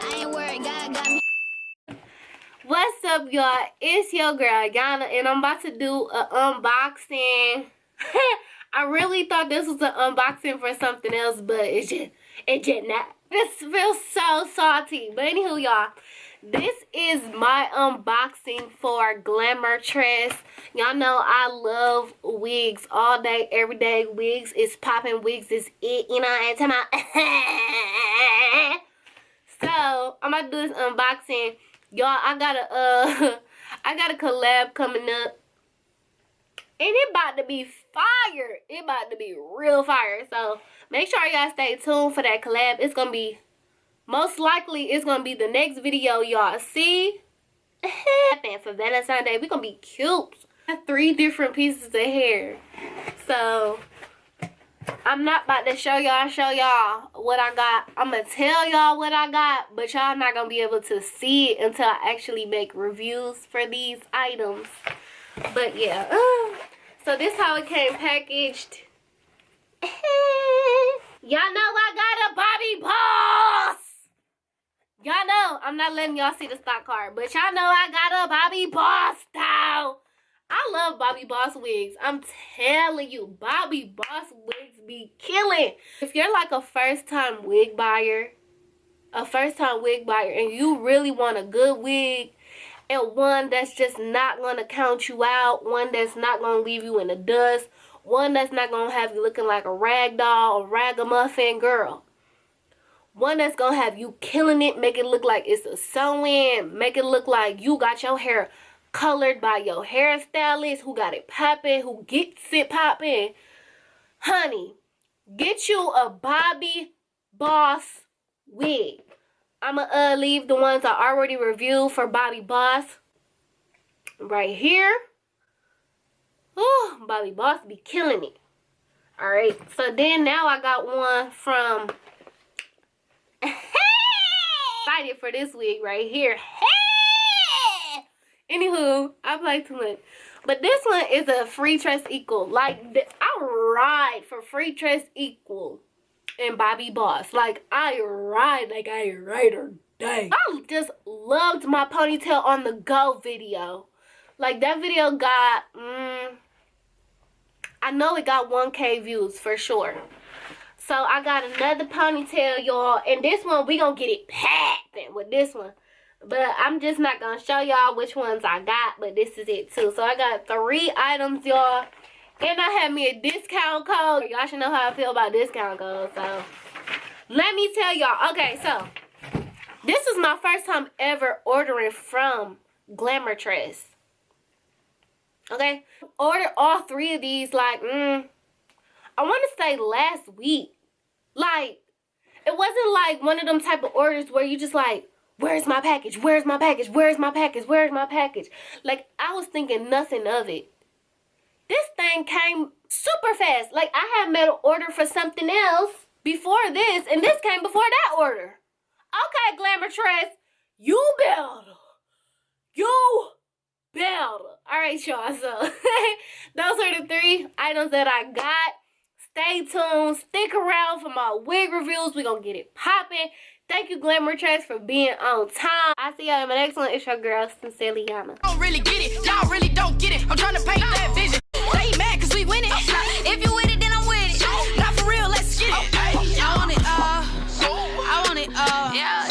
I ain't worried, God got me. What's up, y'all? It's your girl Yana, and I'm about to do an unboxing. I really thought this was an unboxing for something else, but it just not. This feels so salty. But anywho, y'all, this is my unboxing for Glamour Tress. Y'all know I love wigs all day, every day. Wigs is popping. Wigs is it. You know what I'm talking about? So I'm about to do this unboxing. Y'all, I got a collab coming up. And it about to be fire. It about to be real fire. So make sure y'all stay tuned for that collab. It's gonna be, most likely it's gonna be the next video y'all see. And for Valentine's Day, we're gonna be cute. I have 3 different pieces of hair. So I'm not about to show y'all what I got. I'm gonna tell y'all what I got, but y'all not gonna be able to see it until I actually make reviews for these items. But yeah, so this how it came packaged. Y'all know I got a Bobby Boss. Y'all know I'm not letting y'all see the stock card, but y'all know I got a Bobby Boss style. I love Bobby Boss wigs. I'm telling you, Bobby Boss wigs be killing. If you're like a first-time wig buyer, and you really want a good wig, and one that's just not going to count you out, one that's not going to leave you in the dust, one that's not going to have you looking like a rag doll, a ragamuffin girl, one that's going to have you killing it, make it look like it's a sew-in, make it look like you got your hair colored by your hairstylist, who got it popping, who gets it popping. Honey, get you a Bobby Boss wig. I'ma leave the ones I already reviewed for Bobby Boss right here. Oh, Bobby Boss be killing it. Alright, so then now I got one from excited for this wig right here. Anywho, I play too much. But this one is a Free Tress Equal. Like, I ride for Free Tress Equal and Bobby Boss. Like, I ride or die. I just loved my ponytail on the go video. Like, that video got, I know it got 1K views for sure. So, I got another ponytail, y'all. And this one, we gonna get it popping with this one. But I'm just not going to show y'all which ones I got. But this is it too. So I got 3 items, y'all. And I have me a discount code. Y'all should know how I feel about discount codes. So let me tell y'all. Okay, so this is my first time ever ordering from Glamour Tress. Okay. Ordered all 3 of these like, I want to say last week. Like, it wasn't like one of them type of orders where you just like, where's my package? Where's my package? Where's my package? Where's my package? Like, I was thinking nothing of it. This thing came super fast. Like, I had made an order for something else before this, and this came before that order. Okay, Glamour Tress, you better. You better. All right, y'all. So, those are the 3 items that I got. Stay tuned. Stick around for my wig reviews. We're going to get it popping. Thank you, Glamour Tress, for being on time. I'll see y'all in my next one. It's your girl, Sincerely Yana. Don't really get it. Y'all really don't get it. I'm trying to paint that vision. They mad because we winning. If you with it, then I'm with it. Not for real, let's get it. I want it all. I want it all. Yeah.